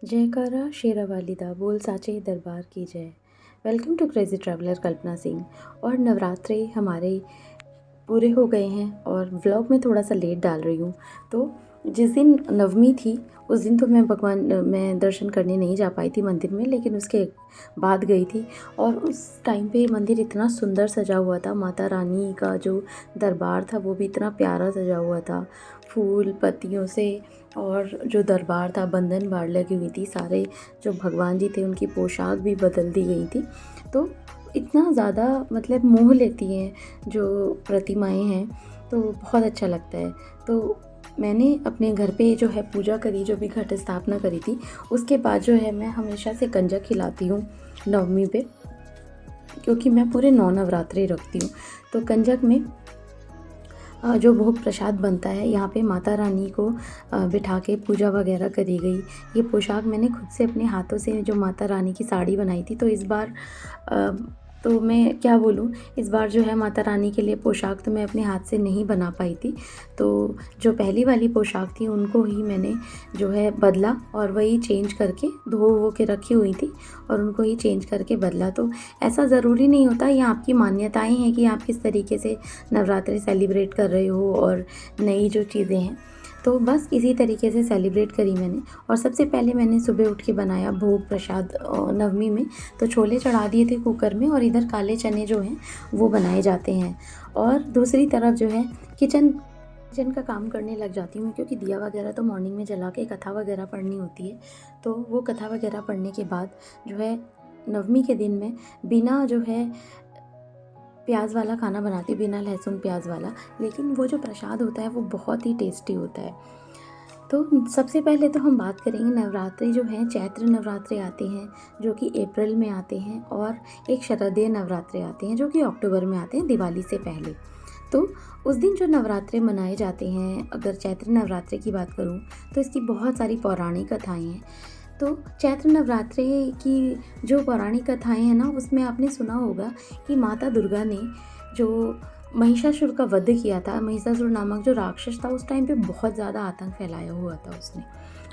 जयकारा शेरा वालिदा बोल साचे दरबार की जय। वेलकम टू क्रेज़ी ट्रैवलर कल्पना सिंह। और नवरात्रे हमारे पूरे हो गए हैं और व्लॉग में थोड़ा सा लेट डाल रही हूँ। तो जिस दिन नवमी थी उस दिन तो मैं दर्शन करने नहीं जा पाई थी मंदिर में, लेकिन उसके बाद गई थी। और उस टाइम पे मंदिर इतना सुंदर सजा हुआ था, माता रानी का जो दरबार था वो भी इतना प्यारा सजा हुआ था, फूल पत्तियों से। और जो दरबार था, बंधन बाड़ लगी हुई थी, सारे जो भगवान जी थे उनकी पोशाक भी बदल दी गई थी। तो इतना ज़्यादा मतलब मोह लेती हैं जो प्रतिमाएं हैं, तो बहुत अच्छा लगता है। तो मैंने अपने घर पे जो है पूजा करी, जो भी घट स्थापना करी थी, उसके बाद जो है मैं हमेशा से कंजक खिलाती हूँ नवमी पे, क्योंकि मैं पूरे 9 नवरात्रे रखती हूँ। तो कंजक में जो भोग प्रसाद बनता है, यहाँ पे माता रानी को बिठा के पूजा वगैरह करी गई। ये पोशाक मैंने खुद से अपने हाथों से जो माता रानी की साड़ी बनाई थी। तो इस बार तो मैं क्या बोलूँ, इस बार जो है माता रानी के लिए पोशाक तो मैं अपने हाथ से नहीं बना पाई थी। तो जो पहली वाली पोशाक थी उनको ही मैंने जो है बदला और वही चेंज करके धो के रखी हुई थी और उनको ही चेंज करके बदला। तो ऐसा ज़रूरी नहीं होता, ये आपकी मान्यताएं हैं कि आप किस तरीके से नवरात्रि सेलिब्रेट कर रहे हो और नई जो चीज़ें हैं। तो बस इसी तरीके से सेलिब्रेट करी मैंने। और सबसे पहले मैंने सुबह उठ के बनाया भोग प्रसाद नवमी में। तो छोले चढ़ा दिए थे कुकर में और इधर काले चने जो हैं वो बनाए जाते हैं। और दूसरी तरफ जो है किचन का काम करने लग जाती हूँ, क्योंकि दिया वगैरह तो मॉर्निंग में जला के कथा वगैरह पढ़नी होती है। तो वो कथा वगैरह पढ़ने के बाद जो है नवमी के दिन में बिना जो है प्याज वाला खाना बनाती हूँ, बिना लहसुन प्याज वाला। लेकिन वो जो प्रसाद होता है वो बहुत ही टेस्टी होता है। तो सबसे पहले तो हम बात करेंगे, नवरात्रि जो हैं, चैत्र नवरात्रि आते हैं जो कि अप्रैल में आते हैं, और एक शरदीय नवरात्रि आते हैं जो कि अक्टूबर में आते हैं, दिवाली से पहले। तो उस दिन जो नवरात्रे मनाए जाते हैं, अगर चैत्र नवरात्रि की बात करूं तो इसकी बहुत सारी पौराणिक कथाएं हैं। तो चैत्र नवरात्रि की जो पौराणिक कथाएं हैं ना, उसमें आपने सुना होगा कि माता दुर्गा ने जो महिषासुर का वध किया था, महिषासुर नामक जो राक्षस था, उस टाइम पे बहुत ज़्यादा आतंक फैलाया हुआ था उसने।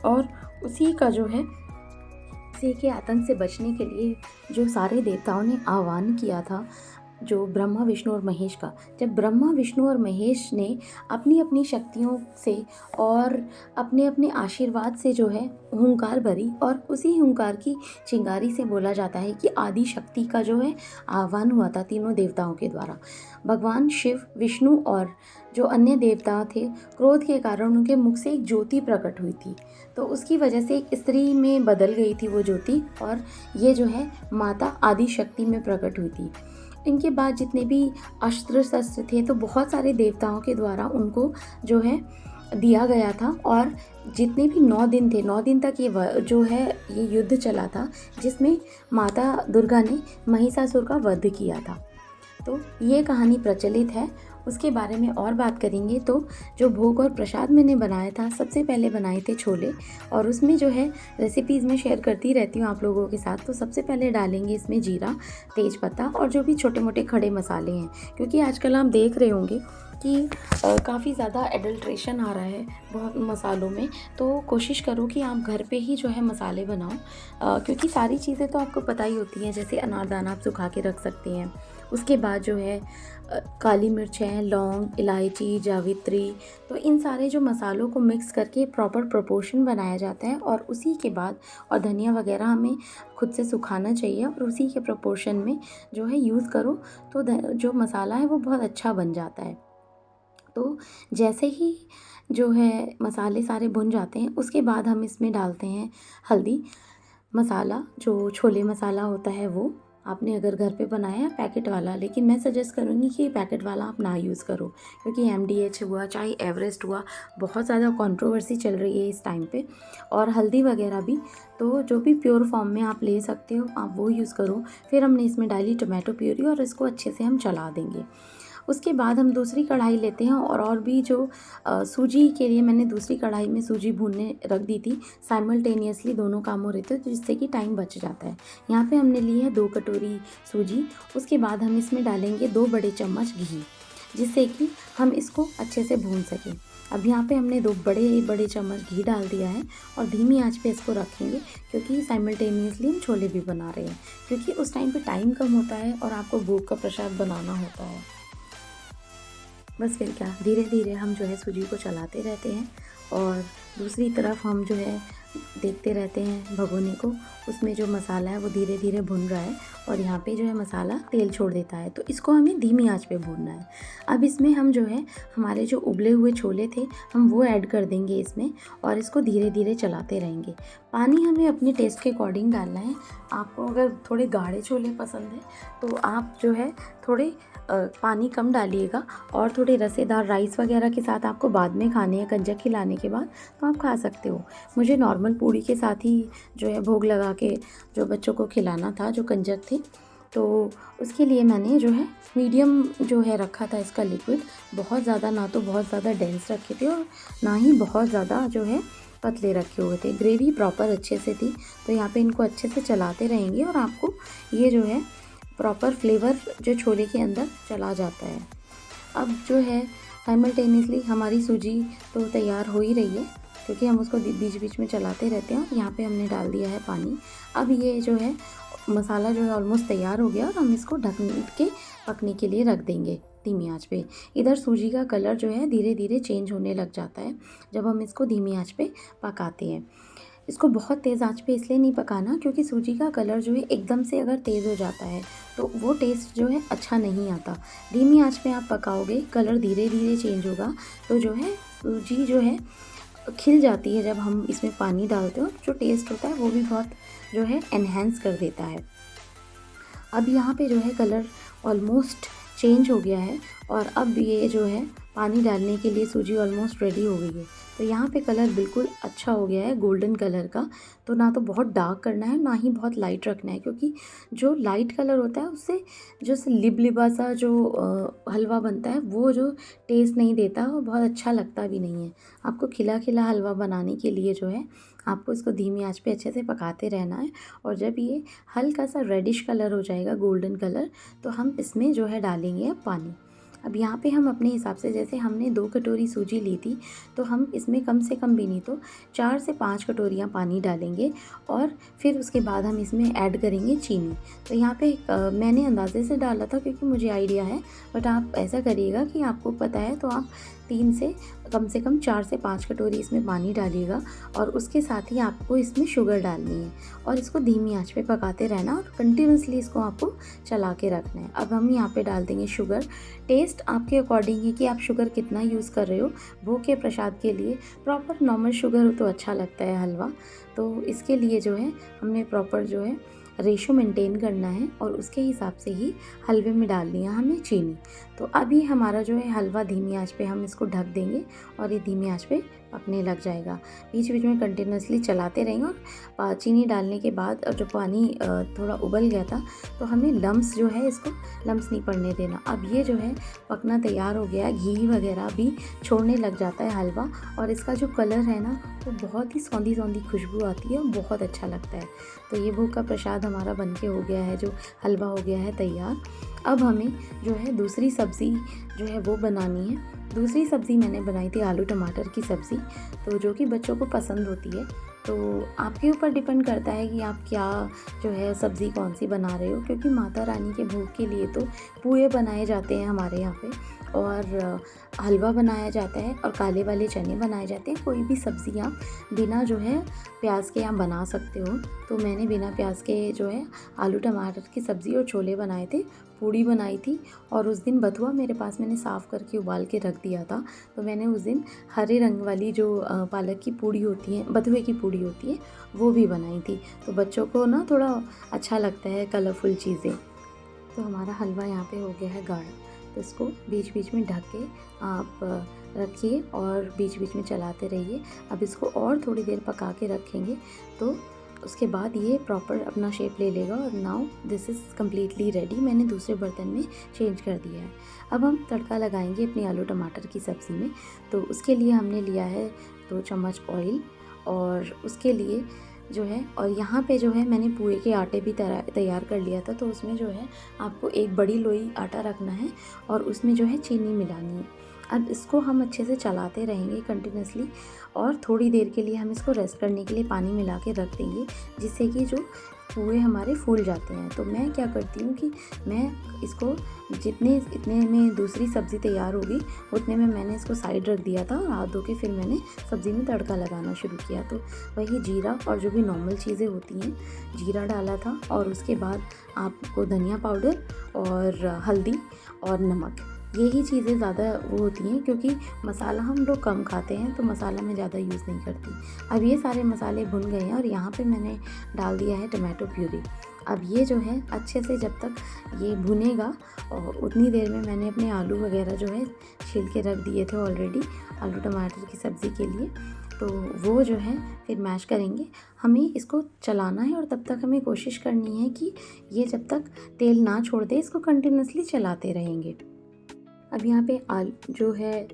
और उसी का जो है, उसी के आतंक से बचने के लिए जो सारे देवताओं ने आह्वान किया था, जो ब्रह्मा विष्णु और महेश का। जब ब्रह्मा विष्णु और महेश ने अपनी अपनी शक्तियों से और अपने अपने आशीर्वाद से जो है हुंकार भरी, और उसी हुंकार की चिंगारी से बोला जाता है कि आदि शक्ति का जो है आह्वान हुआ था तीनों देवताओं के द्वारा। भगवान शिव, विष्णु और जो अन्य देवता थे, क्रोध के कारण उनके मुख से एक ज्योति प्रकट हुई थी। तो उसकी वजह से एक स्त्री में बदल गई थी वो ज्योति, और ये जो है माता आदि शक्ति में प्रकट हुई थी। इनके बाद जितने भी अस्त्र शस्त्र थे, तो बहुत सारे देवताओं के द्वारा उनको जो है दिया गया था। और जितने भी 9 दिन थे, 9 दिन तक जो है ये युद्ध चला था, जिसमें माता दुर्गा ने महिषासुर का वध किया था। तो ये कहानी प्रचलित है, उसके बारे में और बात करेंगे। तो जो भोग और प्रसाद मैंने बनाया था, सबसे पहले बनाए थे छोले, और उसमें जो है रेसिपीज़ में शेयर करती रहती हूँ आप लोगों के साथ। तो सबसे पहले डालेंगे इसमें जीरा, तेज़पत्ता और जो भी छोटे मोटे खड़े मसाले हैं, क्योंकि आजकल आप देख रहे होंगे कि काफ़ी ज़्यादा एडल्ट्रेशन आ रहा है बहुत मसालों में। तो कोशिश करो कि आप घर पे ही जो है मसाले बनाओ, क्योंकि सारी चीज़ें तो आपको पता ही होती हैं। जैसे अनारदाना आप सुखा के रख सकते हैं। उसके बाद जो है काली मिर्च है, लौंग, इलायची, जावित्री, तो इन सारे जो मसालों को मिक्स करके प्रॉपर प्रोपोर्शन बनाया जाता है। और उसी के बाद, और धनिया वगैरह हमें खुद से सुखाना चाहिए, और उसी के प्रोपोर्शन में जो है यूज़ करो, तो जो मसाला है वो बहुत अच्छा बन जाता है। तो जैसे ही जो है मसाले सारे भुन जाते हैं, उसके बाद हम इसमें डालते हैं हल्दी मसाला। जो छोले मसाला होता है वो आपने अगर घर पे बनाया है पैकेट वाला, लेकिन मैं सजेस्ट करूँगी कि पैकेट वाला आप ना यूज़ करो, क्योंकि MDH हुआ चाहे एवरेस्ट हुआ, बहुत ज़्यादा कंट्रोवर्सी चल रही है इस टाइम पे। और हल्दी वगैरह भी, तो जो भी प्योर फॉर्म में आप ले सकते हो आप वो यूज़ करो। फिर हमने इसमें डाली टोमेटो प्यूरी, और इसको अच्छे से हम चला देंगे। उसके बाद हम दूसरी कढ़ाई लेते हैं, और भी जो सूजी के लिए मैंने दूसरी कढ़ाई में सूजी भूनने रख दी थी। साइमल्टेनियसली दोनों काम हो रहे थे, तो जिससे कि टाइम बच जाता है। यहाँ पे हमने ली है 2 कटोरी सूजी। उसके बाद हम इसमें डालेंगे 2 बड़े चम्मच घी, जिससे कि हम इसको अच्छे से भून सकें। अब यहाँ पे हमने 2 बड़े बड़े चम्मच घी डाल दिया है और धीमी आंच पे इसको रखेंगे, क्योंकि साइमल्टेनियसली हम छोले भी बना रहे हैं, क्योंकि उस टाइम पे टाइम कम होता है और आपको भोग का प्रसाद बनाना होता है। बस फिर क्या, धीरे धीरे हम जो है सूजी को चलाते रहते हैं और दूसरी तरफ हम जो है देखते रहते हैं भगोने को, उसमें जो मसाला है वो धीरे धीरे भुन रहा है और यहाँ पे जो है मसाला तेल छोड़ देता है, तो इसको हमें धीमी आंच पे भूनना है। अब इसमें हम जो है हमारे जो उबले हुए छोले थे हम वो ऐड कर देंगे इसमें और इसको धीरे धीरे चलाते रहेंगे। पानी हमें अपने टेस्ट के अकॉर्डिंग डालना है। आपको अगर थोड़े गाढ़े छोले पसंद है तो आप जो है थोड़े पानी कम डालिएगा, और थोड़े रसेदार राइस वगैरह के साथ आपको बाद में खाने हैं कंजक खिलाने के बाद, तो आप खा सकते हो। मुझे नॉर्मल पूड़ी के साथ ही जो है भोग लगा के जो बच्चों को खिलाना था, जो कंजक थे, तो उसके लिए मैंने जो है मीडियम जो है रखा था इसका लिक्विड। बहुत ज़्यादा ना तो बहुत ज़्यादा डेंस रखे थे और ना ही बहुत ज़्यादा जो है पतले रखे हुए थे। ग्रेवी प्रॉपर अच्छे से थी, तो यहाँ पे इनको अच्छे से चलाते रहेंगे और आपको ये जो है प्रॉपर फ्लेवर जो छोले के अंदर चला जाता है। अब जो है साइमल्टेनियसली हमारी सूजी तो तैयार हो ही रही है, क्योंकि हम उसको बीच बीच में चलाते रहते हैं। यहाँ पे हमने डाल दिया है पानी। अब ये जो है मसाला जो है ऑलमोस्ट तैयार हो गया और हम इसको ढक के पकने के लिए रख देंगे धीमी आंच पे। इधर सूजी का कलर जो है धीरे धीरे चेंज होने लग जाता है जब हम इसको धीमी आंच पे पकाते हैं। इसको बहुत तेज़ आंच पे इसलिए नहीं पकाना, क्योंकि सूजी का कलर जो है एकदम से अगर तेज़ हो जाता है तो वो टेस्ट जो है अच्छा नहीं आता। धीमी आंच पे आप पकाओगे, कलर धीरे धीरे चेंज होगा, तो जो है सूजी जो है खिल जाती है जब हम इसमें पानी डालते हो, जो टेस्ट होता है वो भी बहुत जो है एनहेंस कर देता है। अब यहाँ पे जो है कलर ऑलमोस्ट चेंज हो गया है और अब ये जो है पानी डालने के लिए सूजी ऑलमोस्ट रेडी हो गई है। तो यहाँ पे कलर बिल्कुल अच्छा हो गया है, गोल्डन कलर का। तो ना तो बहुत डार्क करना है, ना ही बहुत लाइट रखना है, क्योंकि जो लाइट कलर होता है उससे जो लिबलिबा सा जो हलवा बनता है वो जो टेस्ट नहीं देता और बहुत अच्छा लगता भी नहीं है। आपको खिला खिला हलवा बनाने के लिए जो है आपको इसको धीमी आंच पे अच्छे से पकाते रहना है, और जब ये हल्का सा रेडिश कलर हो जाएगा, गोल्डन कलर, तो हम इसमें जो है डालेंगे अब पानी। अब यहाँ पे हम अपने हिसाब से, जैसे हमने 2 कटोरी सूजी ली थी, तो हम इसमें कम से कम भी नहीं तो 4 से 5 कटोरियाँ पानी डालेंगे और फिर उसके बाद हम इसमें ऐड करेंगे चीनी। तो यहाँ पे मैंने अंदाजे से डाला था क्योंकि मुझे आइडिया है, बट आप ऐसा करिएगा कि आपको पता है तो आप 3 से कम 4 से 5 कटोरी इसमें पानी डालिएगा, और उसके साथ ही आपको इसमें शुगर डालनी है और इसको धीमी आंच पे पकाते रहना और कंटिन्यूसली इसको आपको चला के रखना है। अब हम यहाँ पे डाल देंगे शुगर। टेस्ट आपके अकॉर्डिंग है कि आप शुगर कितना यूज़ कर रहे हो। भोग के प्रसाद के लिए प्रॉपर नॉर्मल शुगर हो तो अच्छा लगता है हलवा, तो इसके लिए जो है हमने प्रॉपर जो है रेशो मेंटेन करना है और उसके हिसाब से ही हलवे में डालनी है हमें चीनी। तो अभी हमारा जो है हलवा धीमी आंच पे हम इसको ढक देंगे और ये धीमी आंच पे पकने लग जाएगा। बीच बीच में कंटिन्यूसली चलाते रहेंगे और चीनी डालने के बाद जो पानी थोड़ा उबल गया था तो हमें लम्स जो है, इसको लम्स नहीं पड़ने देना। अब ये जो है पकना तैयार हो गया है, घी वगैरह भी छोड़ने लग जाता है हलवा, और इसका जो कलर है ना वो बहुत ही सौंधी सौंधी खुशबू आती है और बहुत अच्छा लगता है। तो ये भोग का प्रसाद हमारा बनके हो गया है, जो हलवा हो गया है तैयार। अब हमें जो है दूसरी सब्ज़ी जो है वो बनानी है। दूसरी सब्ज़ी मैंने बनाई थी आलू टमाटर की सब्ज़ी, तो जो कि बच्चों को पसंद होती है। तो आपके ऊपर डिपेंड करता है कि आप क्या जो है सब्ज़ी कौन सी बना रहे हो, क्योंकि माता रानी के भोग के लिए तो पूए बनाए जाते हैं हमारे यहाँ पे, और हलवा बनाया जाता है और काले वाले चने बनाए जाते हैं। कोई भी सब्ज़ी आप बिना जो है प्याज के आप बना सकते हो। तो मैंने बिना प्याज के जो है आलू टमाटर की सब्ज़ी और छोले बनाए थे, पूड़ी बनाई थी, और उस दिन बथुआ मेरे पास मैंने साफ़ करके उबाल के रख दिया था। तो मैंने उस दिन हरे रंग वाली जो पालक की पूड़ी होती है, बथुए की पूड़ी होती है, वो भी बनाई थी। तो बच्चों को ना थोड़ा अच्छा लगता है कलरफुल चीज़ें। तो हमारा हलवा यहाँ पे हो गया है गाढ़ा, तो इसको बीच बीच में ढक के आप रखिए और बीच बीच में चलाते रहिए। अब इसको और थोड़ी देर पका के रखेंगे तो उसके बाद ये प्रॉपर अपना शेप ले लेगा, और now this is completely ready. मैंने दूसरे बर्तन में चेंज कर दिया है। अब हम तड़का लगाएंगे अपनी आलू टमाटर की सब्ज़ी में। तो उसके लिए हमने लिया है 2 चम्मच ऑयल, और उसके लिए जो है, और यहाँ पे जो है मैंने पूए के आटे भी तैयार कर लिया था। तो उसमें जो है आपको एक बड़ी लोई आटा रखना है और उसमें जो है चीनी मिलानी है। अब इसको हम अच्छे से चलाते रहेंगे कंटिन्यूसली और थोड़ी देर के लिए हम इसको रेस्ट करने के लिए पानी मिला के रख देंगे, जिससे कि जो पोहे हमारे फूल जाते हैं। तो मैं क्या करती हूँ कि मैं इसको इतने में दूसरी सब्ज़ी तैयार होगी, उतने में मैंने इसको साइड रख दिया था और हाथ धो के फिर मैंने सब्ज़ी में तड़का लगाना शुरू किया। तो वही जीरा और जो भी नॉर्मल चीज़ें होती हैं, जीरा डाला था और उसके बाद आपको धनिया पाउडर और हल्दी और नमक, यही चीज़ें ज़्यादा वो होती हैं, क्योंकि मसाला हम लोग कम खाते हैं तो मसाला मैं ज़्यादा यूज़ नहीं करती। अब ये सारे मसाले भुन गए हैं और यहाँ पे मैंने डाल दिया है टमाटो प्यूरी। अब ये जो है अच्छे से जब तक ये भुनेगा और उतनी देर में मैंने अपने आलू वगैरह जो है छील के रख दिए थे ऑलरेडी, आलू टमाटर की सब्ज़ी के लिए। तो वो जो है फिर मैश करेंगे, हमें इसको चलाना है और तब तक हमें कोशिश करनी है कि ये जब तक तेल ना छोड़ दे इसको कंटिन्यूसली चलाते रहेंगे। अब यहाँ पे जो है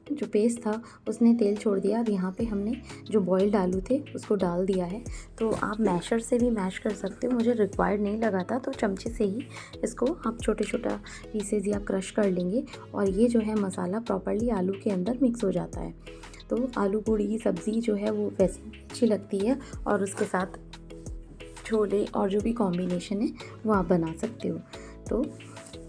जो पेस्ट था उसने तेल छोड़ दिया। अब यहाँ पे हमने जो बॉइल्ड आलू थे उसको डाल दिया है। तो आप मैशर से भी मैश कर सकते हो, मुझे रिक्वायर्ड नहीं लगा था तो चमचे से ही इसको आप छोटे छोटा पीसेज या क्रश कर लेंगे और ये जो है मसाला प्रॉपर्ली आलू के अंदर मिक्स हो जाता है। तो आलू पूड़ी की सब्ज़ी जो है वो वैसे अच्छी लगती है और उसके साथ छोले और जो भी कॉम्बिनेशन है वो आप बना सकते हो। तो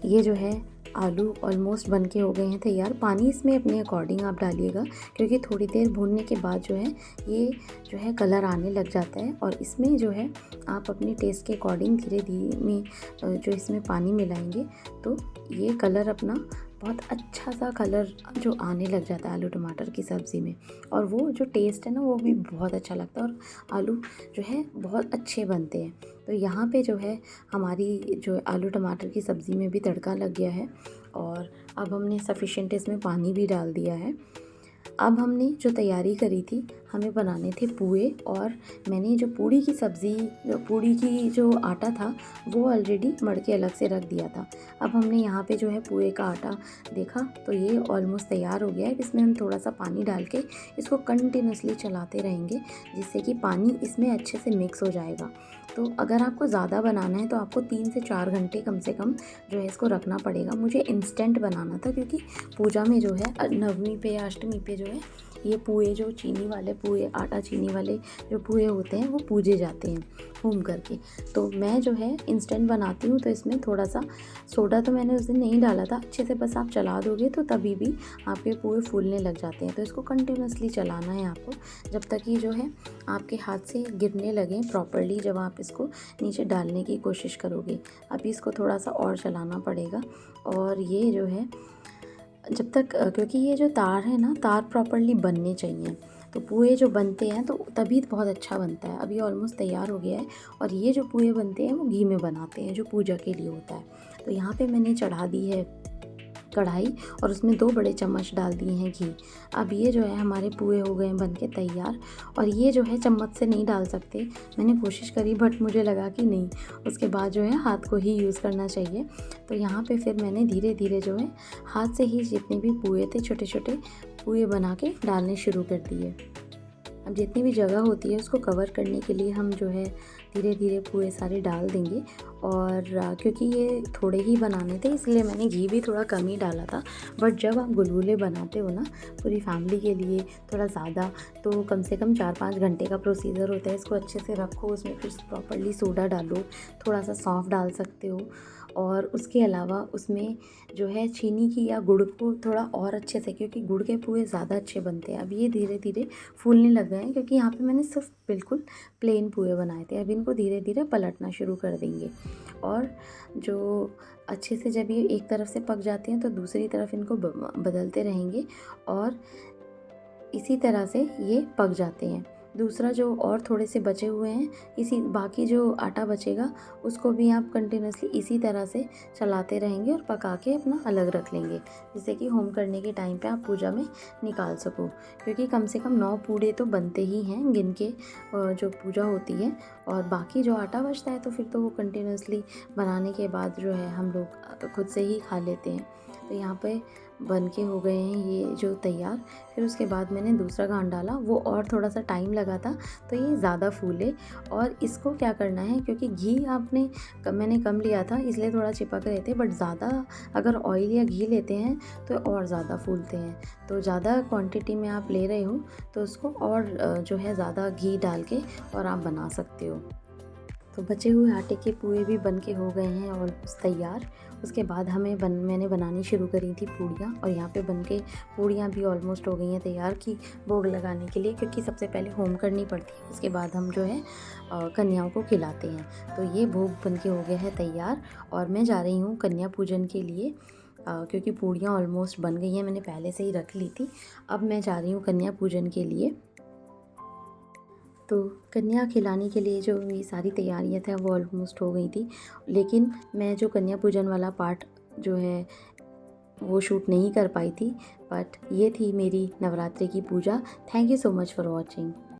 ये जो है आलू ऑलमोस्ट बन के हो गए हैं तैयार। पानी इसमें अपने अकॉर्डिंग आप डालिएगा, क्योंकि थोड़ी देर भूनने के बाद जो है ये जो है कलर आने लग जाता है और इसमें जो है आप अपने टेस्ट के अकॉर्डिंग धीरे धीरे जो इसमें पानी मिलाएंगे तो ये कलर अपना बहुत अच्छा सा कलर जो आने लग जाता है आलू टमाटर की सब्ज़ी में, और वो जो टेस्ट है ना वो भी बहुत अच्छा लगता है और आलू जो है बहुत अच्छे बनते हैं। तो यहाँ पे जो है हमारी जो आलू टमाटर की सब्ज़ी में भी तड़का लग गया है और अब हमने सफिशिएंट इसमें पानी भी डाल दिया है। अब हमने जो तैयारी करी थी, हमें बनाने थे पुए, और मैंने जो पूड़ी की जो आटा था वो ऑलरेडी मड़ के अलग से रख दिया था। अब हमने यहाँ पे जो है पुए का आटा देखा तो ये ऑलमोस्ट तैयार हो गया है। इसमें हम थोड़ा सा पानी डाल के इसको कंटिन्यूसली चलाते रहेंगे, जिससे कि पानी इसमें अच्छे से मिक्स हो जाएगा। तो अगर आपको ज़्यादा बनाना है तो आपको 3 से 4 घंटे कम से कम जो है इसको रखना पड़ेगा। मुझे इंस्टेंट बनाना था, क्योंकि पूजा में जो है नवमी पे या अष्टमी पे जो है ये पुए, जो चीनी वाले पुए, आटा चीनी वाले जो पुए होते हैं वो पूजे जाते हैं घूम करके। तो मैं जो है इंस्टेंट बनाती हूँ, तो इसमें थोड़ा सा सोडा तो मैंने उस दिन नहीं डाला था। अच्छे से बस आप चला दोगे तो तभी भी आपके पुए फूलने लग जाते हैं। तो इसको कंटिन्यूसली चलाना है आपको जब तक ये जो है आपके हाथ से गिरने लगे प्रॉपरली, जब आप इसको नीचे डालने की कोशिश करोगे। अभी इसको थोड़ा सा और चलाना पड़ेगा और ये जो है जब तक, क्योंकि ये जो तार है ना, तार प्रॉपरली बनने चाहिए, तो पुए जो बनते हैं तो तभी बहुत अच्छा बनता है। अभी ऑलमोस्ट तैयार हो गया है और ये जो पुए बनते हैं वो घी में बनाते हैं, जो पूजा के लिए होता है। तो यहाँ पे मैंने चढ़ा दी है कढ़ाई और उसमें 2 बड़े चम्मच डाल दिए हैं घी। अब ये जो है हमारे पुए हो गए हैं बन के तैयार, और ये जो है चम्मच से नहीं डाल सकते। मैंने कोशिश करी बट मुझे लगा कि नहीं, उसके बाद जो है हाथ को ही यूज़ करना चाहिए। तो यहाँ पे फिर मैंने धीरे धीरे जो है हाथ से ही जितने भी पुए थे छोटे छोटे पुए बना के डालने शुरू कर दिए। अब जितनी भी जगह होती है उसको कवर करने के लिए हम जो है धीरे धीरे पुए सारे डाल देंगे। और क्योंकि ये थोड़े ही बनाने थे इसलिए मैंने घी भी थोड़ा कम ही डाला था। बट जब आप गुलगुले बनाते हो ना पूरी फैमिली के लिए थोड़ा ज़्यादा, तो कम से कम 4-5 घंटे का प्रोसीजर होता है। इसको अच्छे से रखो, उसमें फिर प्रॉपर्ली सोडा डालो, थोड़ा सा सौंफ डाल सकते हो, और उसके अलावा उसमें जो है चीनी की या गुड़ को थोड़ा और अच्छे से, क्योंकि गुड़ के पुए ज़्यादा अच्छे बनते हैं। अब ये धीरे धीरे फूलने लग गए हैं, क्योंकि यहाँ पे मैंने सिर्फ बिल्कुल प्लेन पुए बनाए थे। अब इनको धीरे धीरे पलटना शुरू कर देंगे, और जो अच्छे से जब ये एक तरफ से पक जाते हैं तो दूसरी तरफ इनको बदलते रहेंगे, और इसी तरह से ये पक जाते हैं। दूसरा जो और थोड़े से बचे हुए हैं, इसी बाकी जो आटा बचेगा उसको भी आप कंटिन्यूसली इसी तरह से चलाते रहेंगे और पका के अपना अलग रख लेंगे, जिससे कि होम करने के टाइम पे आप पूजा में निकाल सको। क्योंकि कम से कम 9 पूड़े तो बनते ही हैं गिन के जो पूजा होती है, और बाकी जो आटा बचता है तो फिर तो वो कंटिन्यूसली बनाने के बाद जो है हम लोग खुद से ही खा लेते हैं। तो यहाँ पे बन के हो गए हैं ये जो तैयार। फिर उसके बाद मैंने दूसरा घान डाला, वो और थोड़ा सा टाइम लगा था तो ये ज़्यादा फूले। और इसको क्या करना है, क्योंकि घी मैंने कम लिया था इसलिए थोड़ा चिपक रहे थे, बट ज़्यादा अगर ऑयल या घी लेते हैं तो और ज़्यादा फूलते हैं। तो ज़्यादा क्वांटिटी में आप ले रहे हो तो उसको और जो है ज़्यादा घी डाल के और आप बना सकते हो। तो बचे हुए आटे के पूए भी बन के हो गए हैं ऑलमोस्ट तैयार। उसके बाद मैंने बनानी शुरू करी थी पूड़ियाँ, और यहाँ पे बन के पूड़ियाँ भी ऑलमोस्ट हो गई हैं तैयार कि भोग लगाने के लिए, क्योंकि सबसे पहले होम करनी पड़ती है, उसके बाद हम जो है कन्याओं को खिलाते हैं। तो ये भोग बन के हो गया है तैयार, और मैं जा रही हूँ कन्या पूजन के लिए, क्योंकि पूड़ियाँ ऑलमोस्ट बन गई हैं, मैंने पहले से ही रख ली थी। अब मैं जा रही हूँ कन्या पूजन के लिए। तो कन्या खिलाने के लिए जो ये सारी तैयारियां थी वो ऑलमोस्ट हो गई थी, लेकिन मैं जो कन्या पूजन वाला पार्ट जो है वो शूट नहीं कर पाई थी। बट ये थी मेरी नवरात्रि की पूजा। Thank you so much for watching.